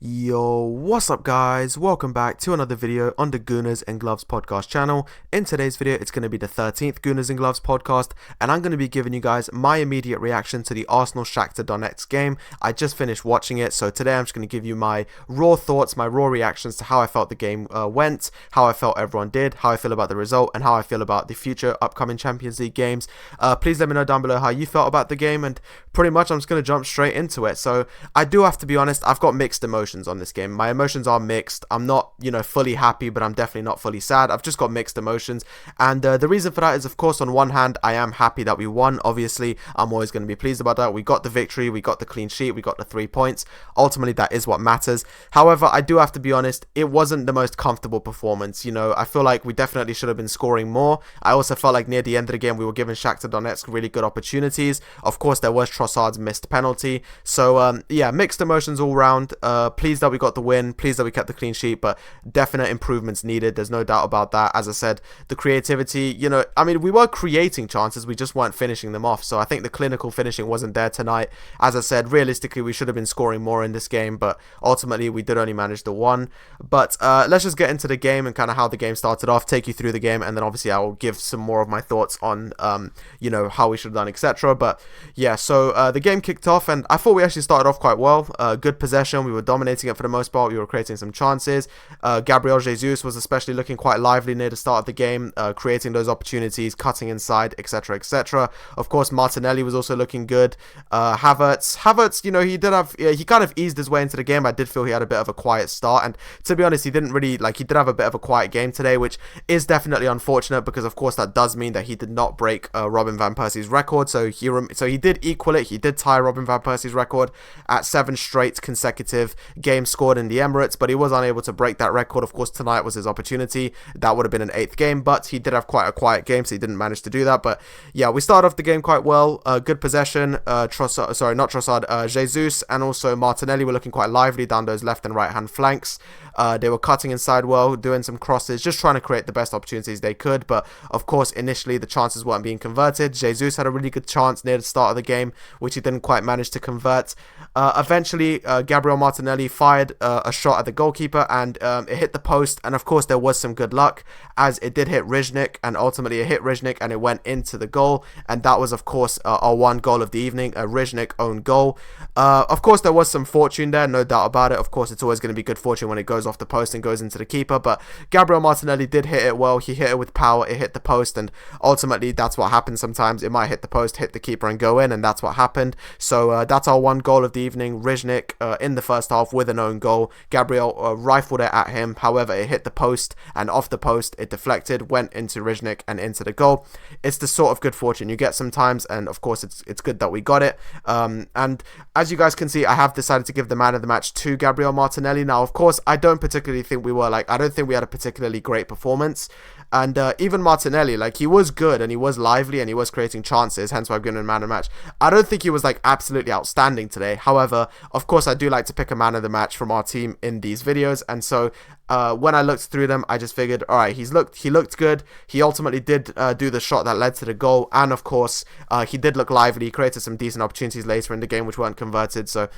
Yo, what's up guys? Welcome back to another video on the Gooners and Gloves Podcast channel. In today's video, it's going to be the 13th Gooners and Gloves Podcast, and I'm going to be giving you guys my immediate reaction to the Arsenal Shakhtar Donetsk game. I just finished watching it, so today I'm just going to give you my raw thoughts, my raw reactions to how I felt the game went, how I felt everyone did, how I feel about the result, and how I feel about the future upcoming Champions League games. Please let me know down below how you felt about the game, and pretty much I'm just going to jump straight into it. So I do have to be honest, I've got mixed emotions on this game. My emotions are mixed. I'm not, fully happy, but I'm definitely not fully sad. I've just got mixed emotions, and the reason for that is, of course, on one hand, I am happy that we won. Obviously, I'm always going to be pleased about that. We got the victory, we got the clean sheet, we got the 3 points. Ultimately, that is what matters. However, I do have to be honest, it wasn't the most comfortable performance. I feel like we definitely should have been scoring more. I also felt like near the end of the game, we were giving Shakhtar Donetsk really good opportunities. Of course, there was Trossard's missed penalty. So, yeah, mixed emotions all round. Pleased that we got the win, pleased that we kept the clean sheet, but definite improvements needed. There's no doubt about that. As I said, the creativity, we were creating chances, we just weren't finishing them off. So I think the clinical finishing wasn't there tonight. As I said, realistically, we should have been scoring more in this game, but ultimately we did only manage the one. But let's just get into the game and kind of how the game started off, take you through the game, and then obviously I will give some more of my thoughts on, how we should have done, etc. But yeah, so the game kicked off, and I thought we actually started off quite well. Good possession, we were dominating it for the most part. We were creating some chances. Gabriel Jesus was especially looking quite lively near the start of the game, creating those opportunities, cutting inside, etc, etc. Of course, Martinelli was also looking good. Havertz, he kind of eased his way into the game. I did feel he had a bit of a quiet start, and to be honest, he did have a bit of a quiet game today, which is definitely unfortunate, because of course that does mean that he did not break Robin van Persie's record. So he did equal it. He did tie Robin van Persie's record at 7 straight consecutive games scored in the Emirates, but he was unable to break that record. Of course, tonight was his opportunity. That would have been an 8th game, but he did have quite a quiet game, so he didn't manage to do that. But yeah, we started off the game quite well. Good possession. Jesus and also Martinelli were looking quite lively down those left and right hand flanks. They were cutting inside well, doing some crosses, just trying to create the best opportunities they could. But of course, initially the chances weren't being converted. Jesus had a really good chance near the start of the game, which he didn't quite manage to convert. Eventually, Gabriel Martinelli fired a shot at the goalkeeper, and it hit the post. And of course, there was some good luck, as it did hit Riznik, and ultimately it hit Riznik and it went into the goal. And that was, of course, our one goal of the evening, a Riznik own goal. Of course, there was some fortune there, no doubt about it. Of course, it's always going to be good fortune when it goes off the post and goes into the keeper, but Gabriel Martinelli did hit it well. He hit it with power, it hit the post, and ultimately that's what happens sometimes. It might hit the post, hit the keeper, and go in, and that's what happened. So that's our one goal of the evening. Riznik in the first half with an own goal. Gabriel rifled it at him, however it hit the post, and off the post it deflected, went into Riznik and into the goal. It's the sort of good fortune you get sometimes, and of course it's good that we got it. And as you guys can see, I have decided to give the man of the match to Gabriel Martinelli. Now, of course, I don't particularly think I don't think we had a particularly great performance. And even Martinelli, he was good and he was lively and he was creating chances, hence why I've given him man of the match. I don't think he was absolutely outstanding today. However, of course, I do like to pick a man of the match from our team in these videos, and so when I looked through them, I just figured, all right, he looked good. He ultimately did do the shot that led to the goal, and of course, he did look lively. He created some decent opportunities later in the game which weren't converted. So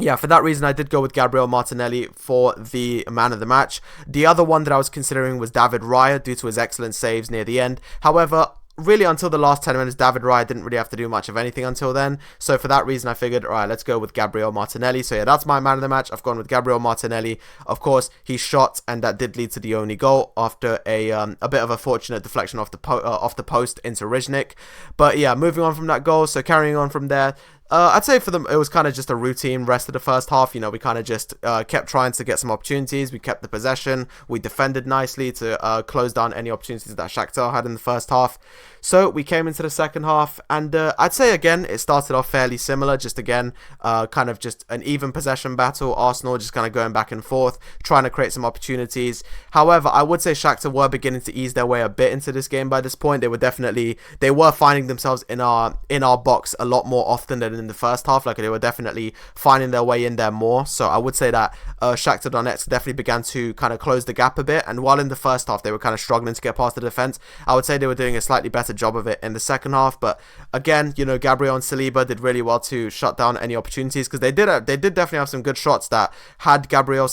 yeah, for that reason, I did go with Gabriel Martinelli for the man of the match. The other one that I was considering was David Raya, due to his excellent saves near the end. However, really until the last 10 minutes, David Raya didn't really have to do much of anything until then. So for that reason, I figured, all right, let's go with Gabriel Martinelli. So yeah, that's my man of the match. I've gone with Gabriel Martinelli. Of course, he shot, and that did lead to the only goal after a bit of a fortunate deflection off the post into Riznik. But yeah, moving on from that goal, so carrying on from there, I'd say for them, it was kind of just a routine rest of the first half. We kind of just kept trying to get some opportunities. We kept the possession. We defended nicely to close down any opportunities that Shakhtar had in the first half. So we came into the second half, and I'd say again, it started off fairly similar. Just again, kind of just an even possession battle. Arsenal just kind of going back and forth, trying to create some opportunities. However, I would say Shakhtar were beginning to ease their way a bit into this game by this point. They were finding themselves in our box a lot more often than in the first half. They were definitely finding their way in there more. So I would say that Shakhtar Donetsk definitely began to kind of close the gap a bit. And while in the first half they were kind of struggling to get past the defense, I would say they were doing a slightly better better job of it in the second half. But again, Gabriel and Saliba did really well to shut down any opportunities, because they did definitely have some good shots that had Gabriel and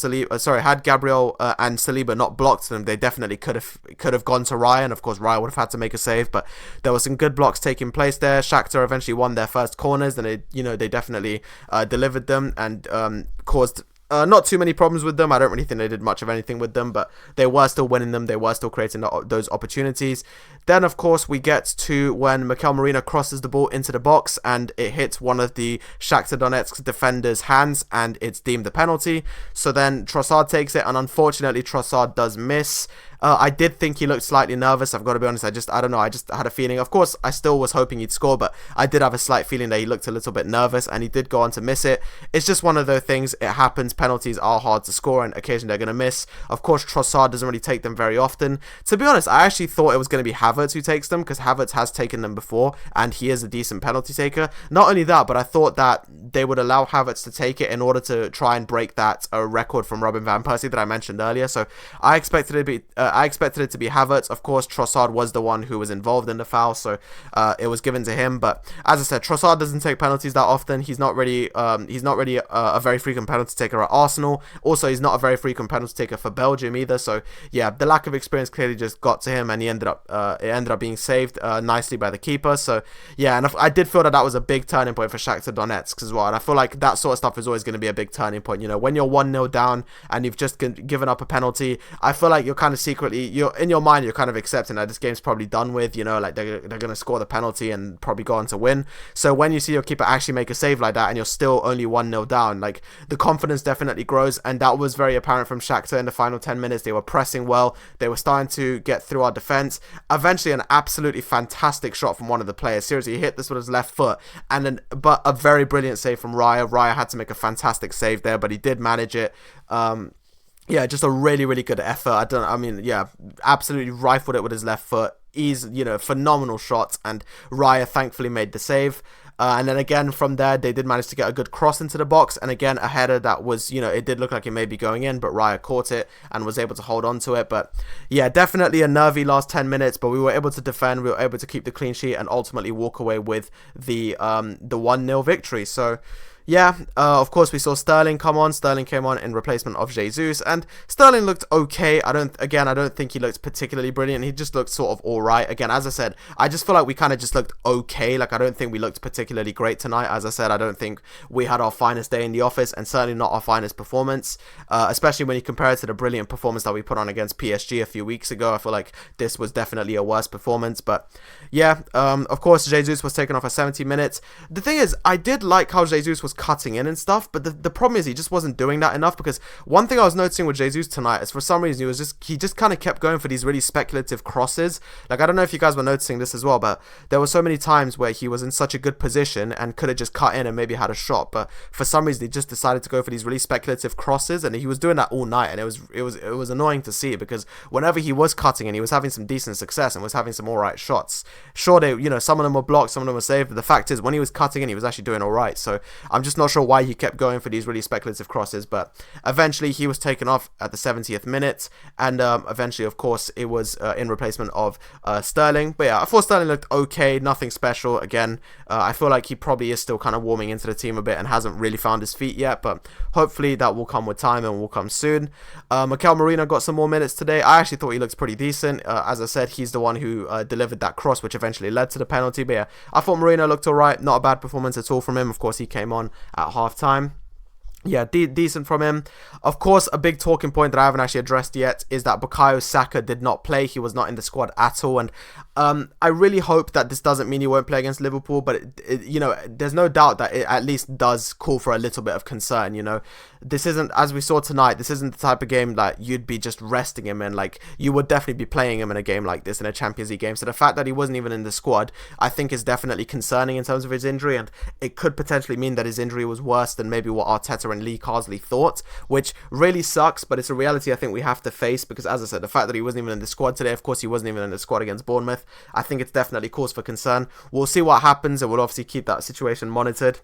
Saliba not blocked them, they definitely could have gone to Raya, and of course Raya would have had to make a save. But there were some good blocks taking place there. Shakhtar eventually won their first corners, and they definitely delivered them and caused not too many problems with them. I don't really think they did much of anything with them, but they were still winning them. They were still creating those opportunities. Then, of course, we get to when Mikel Merino crosses the ball into the box and it hits one of the Shakhtar Donetsk defenders' hands, and it's deemed a penalty. So then Trossard takes it, and unfortunately Trossard does miss. I did think he looked slightly nervous. I've got to be honest. I don't know. I just had a feeling. Of course, I still was hoping he'd score, but I did have a slight feeling that he looked a little bit nervous, and he did go on to miss it. It's just one of those things. It happens. Penalties are hard to score, and occasionally they're going to miss. Of course, Trossard doesn't really take them very often. To be honest, I actually thought it was going to be Havertz who takes them, because Havertz has taken them before, and he is a decent penalty taker. Not only that, but I thought that they would allow Havertz to take it in order to try and break that record from Robin van Persie that I mentioned earlier. So I expected it to be Havertz. Of course, Trossard was the one who was involved in the foul, so it was given to him. But as I said, Trossard doesn't take penalties that often. He's not really a very frequent penalty taker at Arsenal. Also, he's not a very frequent penalty taker for Belgium either. So yeah, the lack of experience clearly just got to him, and it ended up being saved nicely by the keeper. So yeah, and I did feel that was a big turning point for Shakhtar Donetsk as well. And I feel like that sort of stuff is always going to be a big turning point. When you're 1-0 down and you've just given up a penalty, I feel like you're kind of secretly, in your mind, you're kind of accepting that this game's probably done with. Like they're going to score the penalty and probably go on to win. So when you see your keeper actually make a save like that and you're still only 1-0 down, like the confidence definitely grows, and that was very apparent from Shakhtar in the final 10 minutes. They were pressing well. They were starting to get through our defense. Eventually, an absolutely fantastic shot from one of the players. Seriously, he hit this with his left foot, but a very brilliant save from Raya. Raya had to make a fantastic save there, but he did manage it. Yeah, just a really, really good effort. Absolutely rifled it with his left foot. He's, phenomenal shot, and Raya thankfully made the save. And then again, from there, they did manage to get a good cross into the box, and again, a header that was, it did look like it may be going in, but Raya caught it and was able to hold on to it. But yeah, definitely a nervy last 10 minutes, but we were able to defend, we were able to keep the clean sheet, and ultimately walk away with the 1-0 victory. So yeah, of course we saw Sterling come on. Sterling came on in replacement of Jesus, and Sterling looked okay. I don't think he looked particularly brilliant. He just looked sort of alright. Again, as I said, I just feel like we kind of just looked okay. Like, I don't think we looked particularly great tonight. As I said, I don't think we had our finest day in the office, and certainly not our finest performance, especially when you compare it to the brilliant performance that we put on against PSG a few weeks ago. I feel like this was definitely a worse performance. But yeah, of course, Jesus was taken off at 70 minutes. The thing is, I did like how Jesus was cutting in and stuff, but the problem is he just wasn't doing that enough, because one thing I was noticing with Jesus tonight is for some reason he just kind of kept going for these really speculative crosses. Like, I don't know if you guys were noticing this as well, but there were so many times where he was in such a good position and could have just cut in and maybe had a shot, but for some reason he just decided to go for these really speculative crosses, and he was doing that all night, and it was annoying to see, because whenever he was cutting in, he was having some decent success and was having some alright shots. Sure, some of them were blocked, some of them were saved, but the fact is, when he was cutting in, he was actually doing alright. So I'm just not sure why he kept going for these really speculative crosses, but eventually he was taken off at the 70th minute, and eventually, of course, it was in replacement of Sterling. But yeah, I thought Sterling looked okay, nothing special. Again, I feel like he probably is still kind of warming into the team a bit and hasn't really found his feet yet, but hopefully that will come with time and will come soon. Mikel Merino got some more minutes today. I actually thought he looked pretty decent. As I said, he's the one who delivered that cross, which eventually led to the penalty. But yeah, I thought Merino looked alright, not a bad performance at all from him. Of course, he came on at half time. Yeah, decent from him. Of course, a big talking point that I haven't actually addressed yet is that Bukayo Saka did not play. He was not in the squad at all, and I really hope that this doesn't mean he won't play against Liverpool, but there's no doubt that it at least does call for a little bit of concern. This isn't, as we saw tonight, this isn't the type of game that you'd be just resting him in. Like, you would definitely be playing him in a game like this, in a Champions League game. So the fact that he wasn't even in the squad, I think, is definitely concerning in terms of his injury, and it could potentially mean that his injury was worse than maybe what Arteta and Lee Carsley thought, which really sucks, but it's a reality I think we have to face, because as I said, the fact that he wasn't even in the squad today, of course he wasn't even in the squad against Bournemouth, I think it's definitely cause for concern. We'll see what happens, and we'll obviously keep that situation monitored.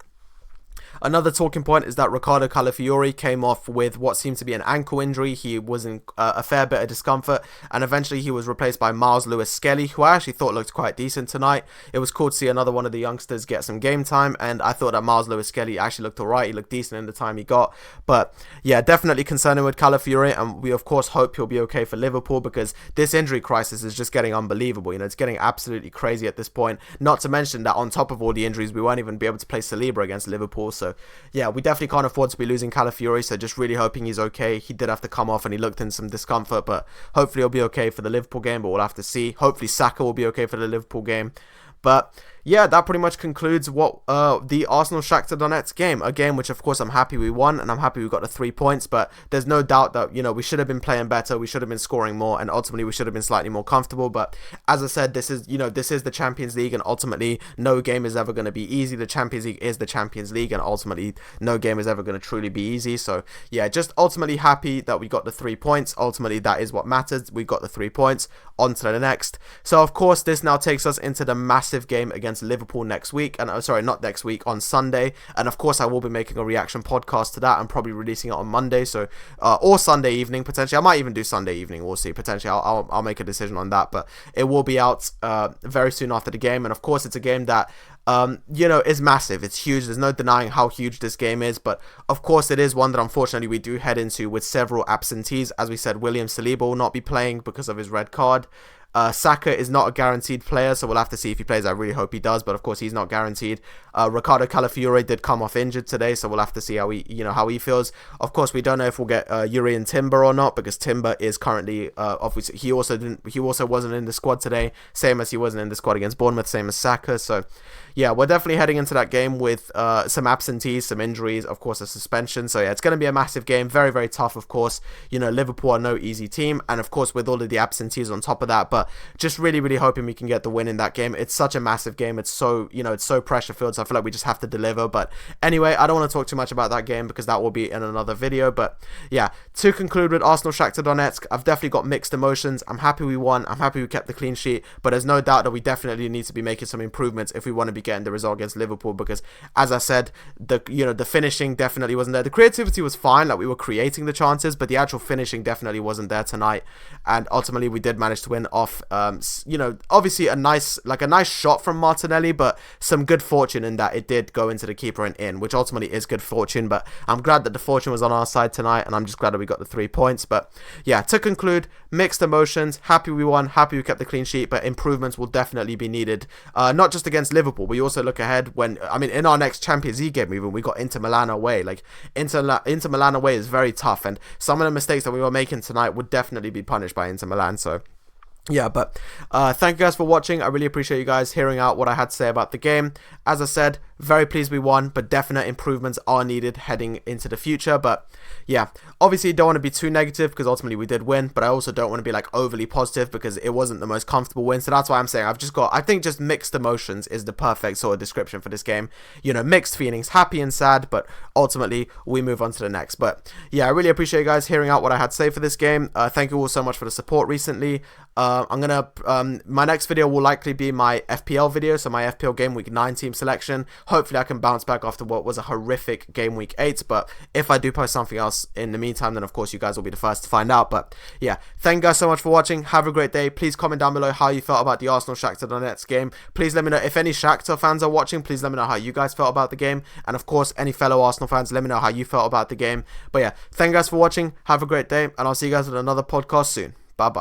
Another talking point is that Riccardo Calafiori came off with what seemed to be an ankle injury. He was in a fair bit of discomfort, and eventually he was replaced by Miles Lewis-Skelly, who I actually thought looked quite decent tonight. It was cool to see another one of the youngsters get some game time, and I thought that Miles Lewis-Skelly actually looked alright. He looked decent in the time he got, but yeah, definitely concerning with Calafiori, and we of course hope he'll be okay for Liverpool, because this injury crisis is just getting unbelievable. It's getting absolutely crazy at this point. Not to mention that on top of all the injuries, we won't even be able to play Saliba against Liverpool. So yeah, we definitely can't afford to be losing Calafiori. So just really hoping he's okay. He did have to come off and he looked in some discomfort, but hopefully he'll be okay for the Liverpool game, but we'll have to see. Hopefully Saka will be okay for the Liverpool game. But yeah, that pretty much concludes what the Arsenal-Shakhtar Donetsk game. A game which, of course, I'm happy we won, and I'm happy we got the 3 points, but there's no doubt that, we should have been playing better, we should have been scoring more, and ultimately we should have been slightly more comfortable. But as I said, this is the Champions League, and ultimately no game is ever going to be easy. The Champions League is the Champions League, and ultimately no game is ever going to truly be easy. So yeah, just ultimately happy that we got the 3 points. Ultimately, that is what matters. We got the 3 points. On to the next. So of course, this now takes us into the massive game against Liverpool next week, and not next week, on Sunday. And of course I will be making a reaction podcast to that and probably releasing it on Monday, so or Sunday evening potentially. I might even do Sunday evening, we'll see. Potentially I'll make a decision on that, but it will be out very soon after the game. And of course it's a game that is massive. It's huge. There's no denying how huge this game is, but of course it is one that unfortunately we do head into with several absentees. As we said, William Saliba will not be playing because of his red card. Saka is not a guaranteed player, so we'll have to see if he plays. I really hope he does, but of course he's not guaranteed. Riccardo Calafiori did come off injured today, so we'll have to see how he feels. Of course, we don't know if we'll get Urian Timber or not, because Timber is currently obviously he also wasn't in the squad today, same as he wasn't in the squad against Bournemouth, same as Saka. So yeah, we're definitely heading into that game with some absentees, some injuries, of course a suspension. So yeah, it's going to be a massive game, very, very tough. Of course, Liverpool are no easy team, and of course with all of the absentees on top of that, but just really, really hoping we can get the win in that game. It's such a massive game. It's so it's so pressure filled, so I feel like we just have to deliver. But anyway, I don't want to talk too much about that game because that will be in another video. But yeah, to conclude with Arsenal Shakhtar Donetsk, I've definitely got mixed emotions. I'm happy we won. I'm happy we kept the clean sheet, but there's no doubt that we definitely need to be making some improvements if we want to be getting the result against Liverpool, because as I said, the finishing definitely wasn't there. The creativity was fine, like we were creating the chances, but the actual finishing definitely wasn't there tonight. And ultimately we did manage to win off obviously a nice shot from Martinelli, but some good fortune in that it did go into the keeper and in, which ultimately is good fortune. But I'm glad that the fortune was on our side tonight, and I'm just glad that we got the 3 points. But yeah, to conclude, mixed emotions. Happy we won, happy we kept the clean sheet, but improvements will definitely be needed, not just against Liverpool. We also look ahead in our next Champions League game, even we got Inter Milan away. Like Inter Milan away is very tough, and some of the mistakes that we were making tonight would definitely be punished by Inter Milan. So yeah, but thank you guys for watching. I really appreciate you guys hearing out what I had to say about the game. As I said, very pleased we won, but definite improvements are needed heading into the future. But yeah, obviously don't want to be too negative because ultimately we did win, but I also don't want to be like overly positive because it wasn't the most comfortable win. So that's why I'm saying I think just mixed emotions is the perfect sort of description for this game. Mixed feelings, happy and sad, but ultimately we move on to the next. But yeah, I really appreciate you guys hearing out what I had to say for this game. Thank you all so much for the support recently. My next video will likely be my FPL video, so my FPL Game Week 9 team selection. Hopefully I can bounce back after what was a horrific Game Week 8, but if I do post something else in the meantime, then of course you guys will be the first to find out. But yeah, thank you guys so much for watching. Have a great day. Please comment down below how you felt about the Arsenal Shakhtar Donetsk game. Please let me know if any Shakhtar fans are watching. Please let me know how you guys felt about the game, and of course any fellow Arsenal fans, let me know how you felt about the game. But yeah, thank you guys for watching. Have a great day, and I'll see you guys in another podcast soon. Bye bye.